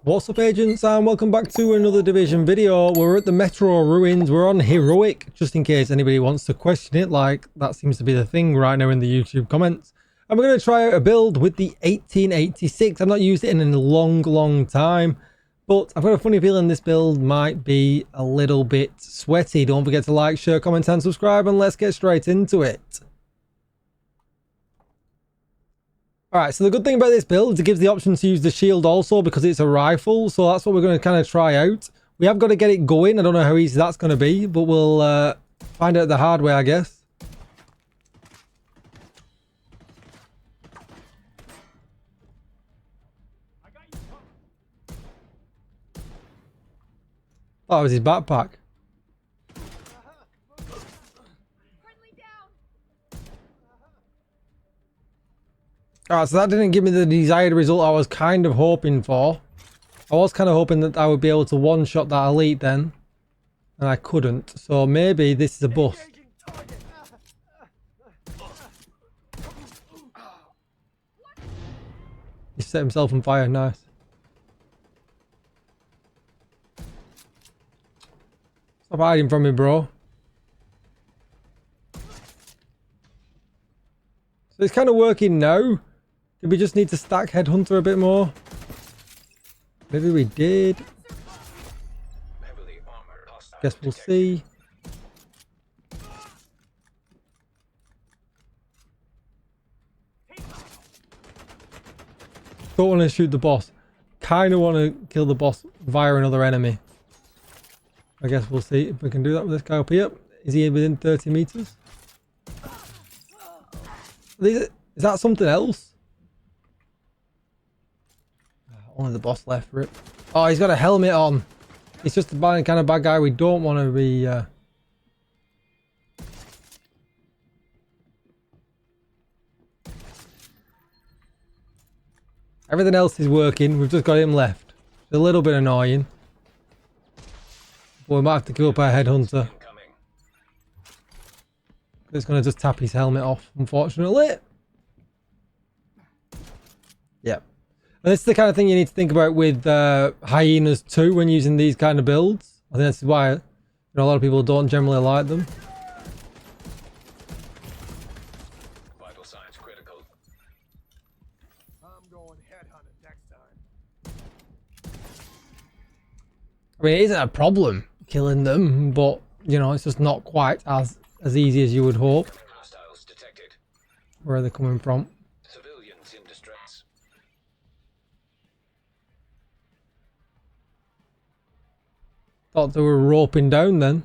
What's up, agents, and welcome back to another Division video. We're at the Metro ruins. We're on heroic, just in case anybody wants to question it, like that seems to be the thing right now in the YouTube comments. And we're going to try out a build with the 1886. I've not used it in a long time, but I've got a funny feeling this build might be a little bit sweaty. Don't forget to like, share, comment and subscribe, and let's get straight into it. Alright, so the good thing about this build is it gives the option to use the shield also because it's a rifle, so that's what we're going to kind of try out. We have got to get it going. I don't know how easy that's going to be, but we'll find out the hard way, I guess. Oh, it was his backpack. Alright, so that didn't give me the desired result I was kind of hoping for. I was kind of hoping that I would be able to one-shot that elite then. And I couldn't. So maybe this is a bust. He set himself on fire, nice. Stop hiding from me, bro. So it's kind of working now. Did we just need to stack Headhunter a bit more? Maybe we did. Guess we'll see. Don't want to shoot the boss. Kind of want to kill the boss via another enemy. I guess we'll see if we can do that with this guy up here. Is he within 30 meters? Is that something else? Only the boss left for it. Oh, he's got a helmet on. He's just the kind of bad guy we don't want to be. Everything else is working. We've just got him left. It's a little bit annoying. But we might have to kill up our Headhunter. It's going to just tap his helmet off, unfortunately. Yeah. And this is the kind of thing you need to think about with hyenas too when using these kind of builds. I think that's why a lot of people don't generally like them. Vital signs critical. I'm going headhunting next time. I mean, it isn't a problem killing them, but it's just not quite as easy as you would hope. Hostiles detected. Where are they coming from? Civilians in distress. Thought they were roping down then.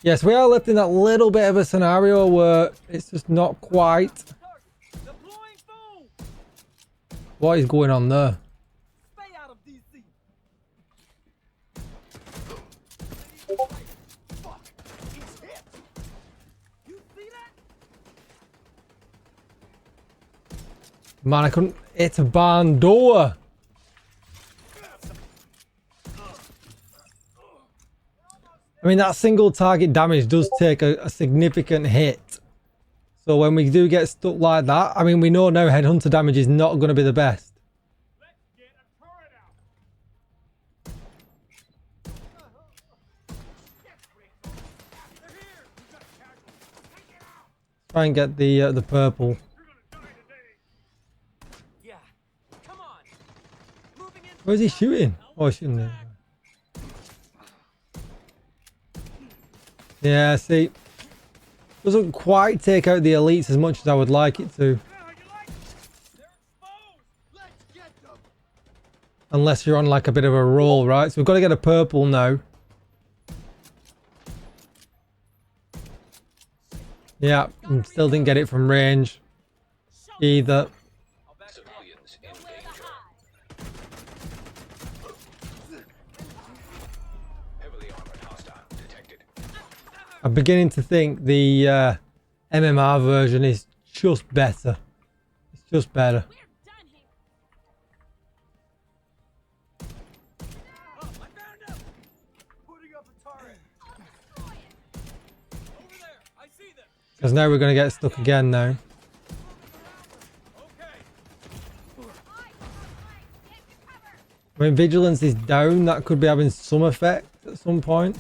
Yes, we are left in that little bit of a scenario where it's just not quite. What is going on there? Stay out of DC. Fuck, he's hit. You see that? Man, I couldn't hit a barn door. I mean, that single target damage does take a significant hit. So when we do get stuck like that, I mean, we know now Headhunter damage is not going to be the best. Let's get a turret out. Try and get the purple. Yeah. Come on. Moving in. Where's he shooting? Oh, he's shooting there. Yeah, see, doesn't quite take out the elites as much as I would like it to. Unless you're on like a bit of a roll, right? So we've got to get a purple now. Yeah, and still didn't get it from range either. Civilians in danger. Heavily armored hostile detected. I'm beginning to think the MMR version is just better. It's just better. Oh, I found him. Putting up a turret. Over there. I see them. Because now we're going to get stuck again now. Okay. I mean, vigilance is down. That could be having some effect at some point.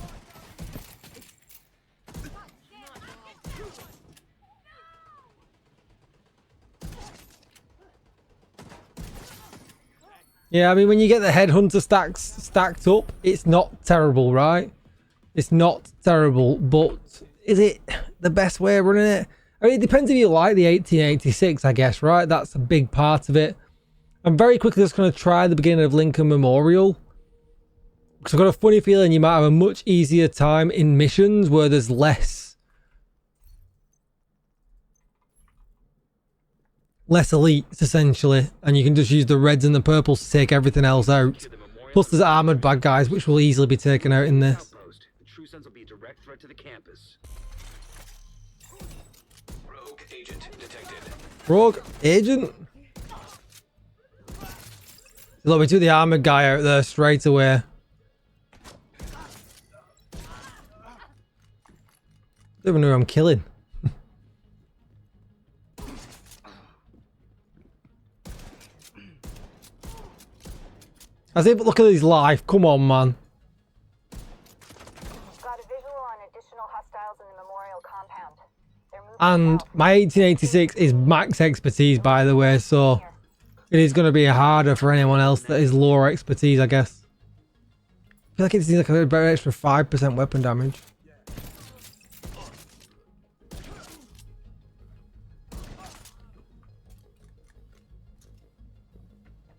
Yeah, I mean, when you get the headhunter stacks stacked up, it's not terrible, right? It's not terrible, but is it the best way of running it? I mean, it depends if you like the 1886, I guess, right? That's a big part of it. I'm very quickly just going to try the beginning of Lincoln Memorial, because I've got a funny feeling you might have a much easier time in missions where there's less elites, essentially, and you can just use the reds and the purples to take everything else out. Plus there's armored bad guys which will easily be taken out in this. The True Sons will be a direct threat to the campus. Rogue agent detected. Rogue agent? Look, we took the armored guy out there straight away. Don't even know who I'm killing. I say, but look at his life. Come on, man. Got a visual on additional hostiles in the memorial compound. They're moving And south. my 1886 is max expertise, by the way, so it is going to be harder for anyone else that is lower expertise, I guess. I feel like it seems like a better extra 5% weapon damage.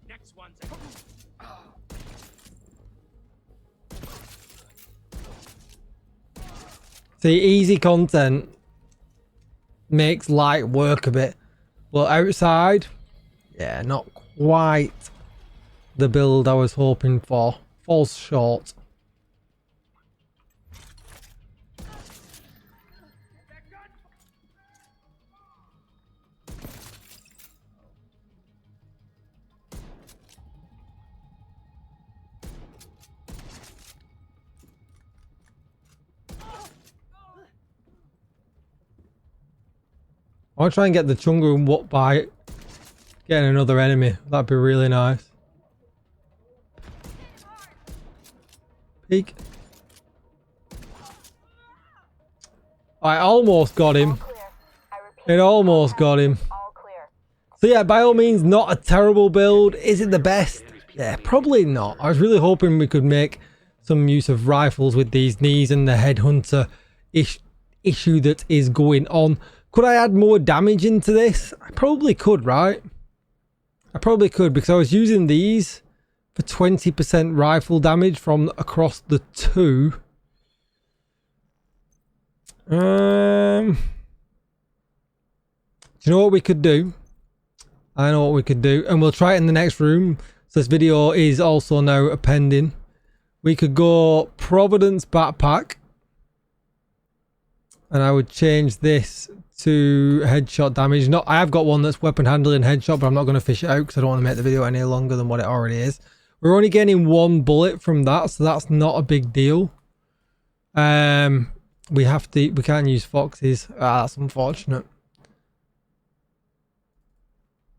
Next one's See, easy content makes light work a bit. But outside, yeah, not quite the build I was hoping for. Falls short. I want to try and get the Chunga and what by getting another enemy. That'd be really nice. Peek. I almost got him. Clear. I repeat, It almost got him. all clear. So yeah, by all means, not a terrible build. Is it the best? Yeah, probably not. I was really hoping we could make some use of rifles with these knees and the headhunter issue that is going on. Could I add more damage into this? I probably could, right? I probably could, because I was using these for 20% rifle damage from across the two. Do you know what we could do? I know what we could do, and we'll try it in the next room. So this video is also now appending. We could go Providence backpack, and I would change this to headshot damage. Not, I have got one that's weapon handling headshot, but I'm not going to fish it out because I don't want to make the video any longer than what it already is. We're only getting one bullet from that, so that's not a big deal. We can't use foxes. That's unfortunate.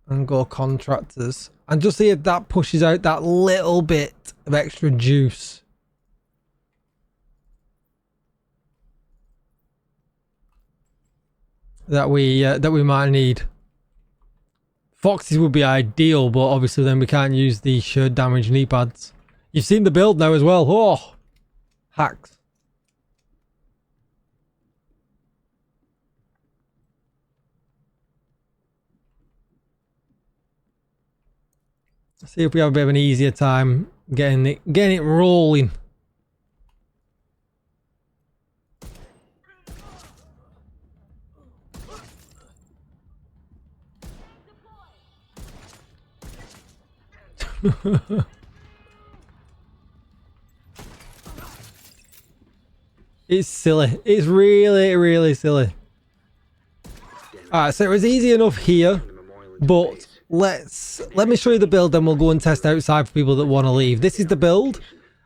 And go contractors, and just see if that pushes out that little bit of extra juice. That we might need. Foxes would be ideal, but obviously then we can't use the shirt damage knee pads. You've seen the build now as well. Oh, hacks. Let's see if we have a bit of an easier time getting it rolling. It's silly. It's really, really silly. Alright, so it was easy enough here, but let me show you the build, then we'll go and test outside for people that want to leave. This is the build.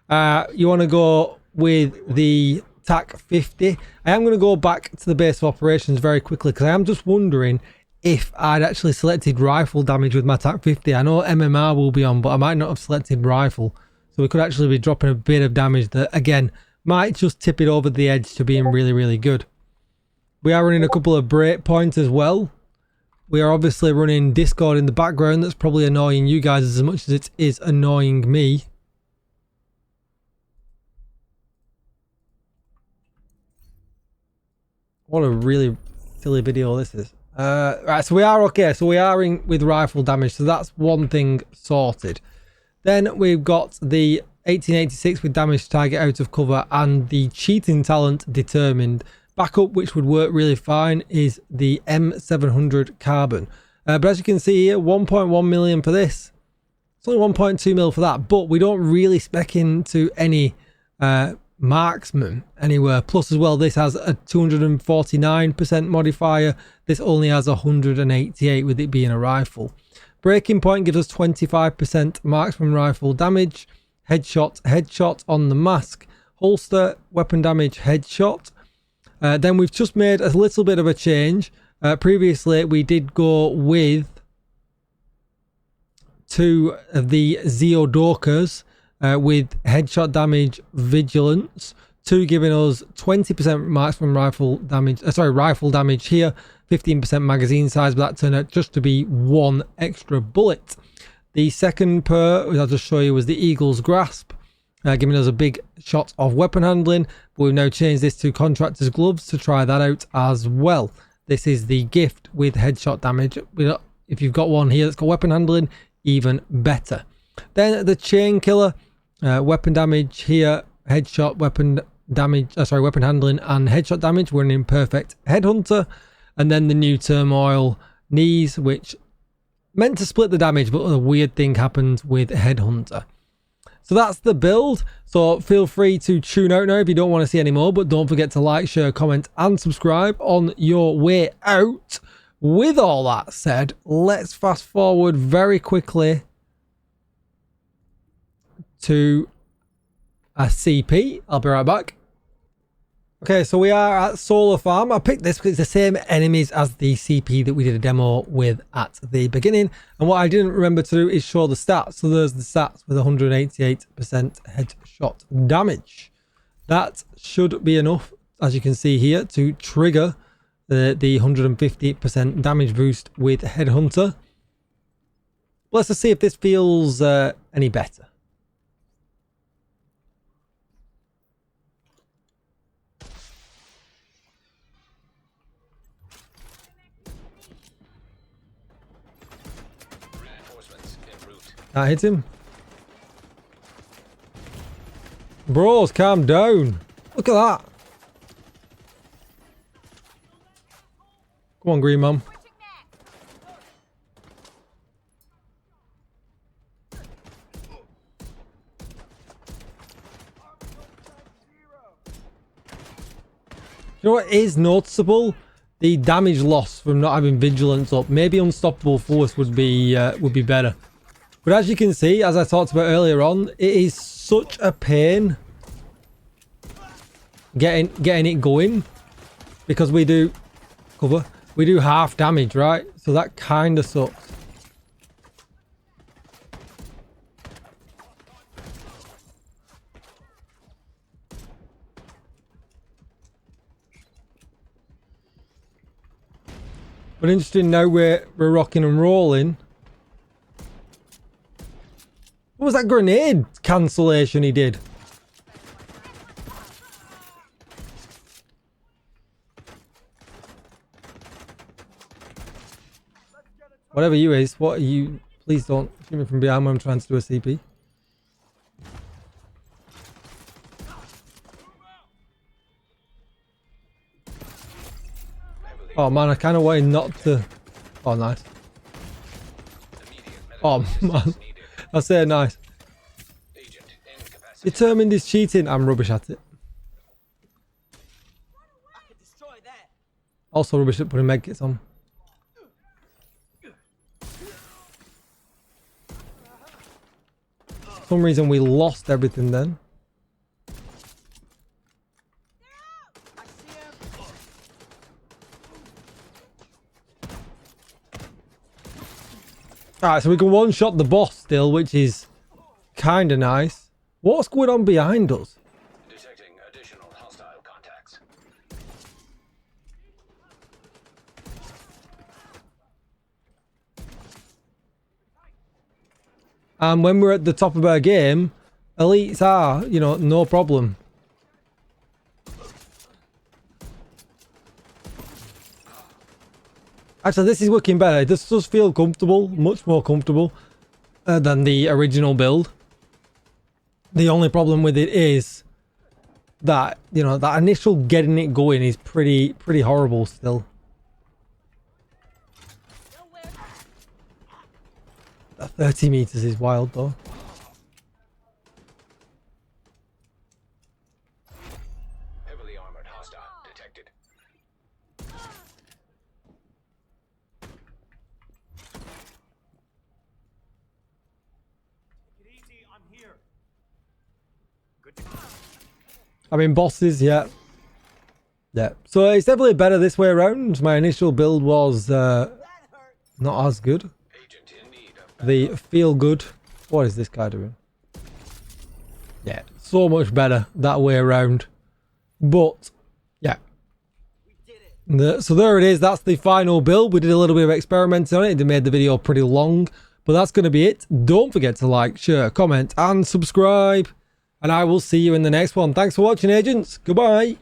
You want to go with the TAC 50. I am going to go back to the base of operations very quickly because I am just wondering if I'd actually selected rifle damage with my TAC 50. I know MMR will be on, but I might not have selected rifle. So we could actually be dropping a bit of damage that, again, might just tip it over the edge to being really, really good. We are running a couple of break points as well. We are obviously running Discord in the background. That's probably annoying you guys as much as it is annoying me. What a really silly video this is. Right, so we are okay. So we are in with rifle damage. So that's one thing sorted. Then we've got the 1886 with damage target out of cover and the cheating talent determined. Backup, which would work really fine, is the M700 carbon. But as you can see here, 1.1 million for this. It's only 1.2 mil for that, but we don't really spec into any marksman anywhere. Plus as well, this has a 249% modifier. This only has 188 with it being a rifle. Breaking point gives us 25% marksman rifle damage. Headshot on the mask. Holster, weapon damage, headshot. Then we've just made a little bit of a change. Previously, we did go with two of the Zeodokas with headshot damage, vigilance. Two giving us 20% marksman rifle damage. Rifle damage here. 15% magazine size, but that turned out just to be one extra bullet. The second pair, which I'll just show you, was the Eagle's Grasp, giving us a big shot of weapon handling. But we've now changed this to Contractor's Gloves to try that out as well. This is the gift with headshot damage. If you've got one here that's got weapon handling, even better. Then the Chain Killer, weapon damage here, headshot, weapon damage, weapon handling and headshot damage. We're an imperfect Headhunter. And then the new Turmoil knees, which meant to split the damage, but a weird thing happened with Headhunter. So that's the build. So feel free to tune out now if you don't want to see any more, but don't forget to like, share, comment and subscribe on your way out. With all that said, let's fast forward very quickly to a CP. I'll be right back. Okay, so we are at Solar Farm. I picked this because it's the same enemies as the CP that we did a demo with at the beginning. And what I didn't remember to do is show the stats. So there's the stats with 188% headshot damage. That should be enough, as you can see here, to trigger the 150% damage boost with Headhunter. Let's just see if this feels any better. That hit him. Bros, calm down. Look at that. Come on, Green Mum. You know what is noticeable? The damage loss from not having vigilance up. Maybe Unstoppable Force would be better. But as you can see, as I talked about earlier on, it is such a pain getting it going, because we do half damage, right? So that kind of sucks. But interesting, now we're rocking and rolling. What was that grenade cancellation he did? Whatever you is, what are you? Please don't shoot me from behind when I'm trying to do a CP. Oh man, I kind of wanted not to. Oh nice. Oh man. I say nice. Determined is cheating. I'm rubbish at it. Also rubbish at putting medkits on. For some reason we lost everything then. Alright, so we can one-shot the boss still, which is kind of nice. What's going on behind us? Detecting additional hostile contacts. And when we're at the top of our game, elites are, you know, no problem. Actually, this is working better. This does feel comfortable, much more comfortable than the original build. The only problem with it is that, you know, that initial getting it going is pretty horrible still. That 30 meters is wild though. Heavily armored hostile detected. Take it easy, I'm here. I mean, bosses, yeah. Yeah. So it's definitely better this way around. My initial build was not as good. Agent in need of The feel good. What is this guy doing? Yeah, so much better that way around. But yeah. So there it is. That's the final build. We did a little bit of experimenting on it. It made the video pretty long, but that's going to be it. Don't forget to like, share, comment, and subscribe. And I will see you in the next one. Thanks for watching, agents. Goodbye.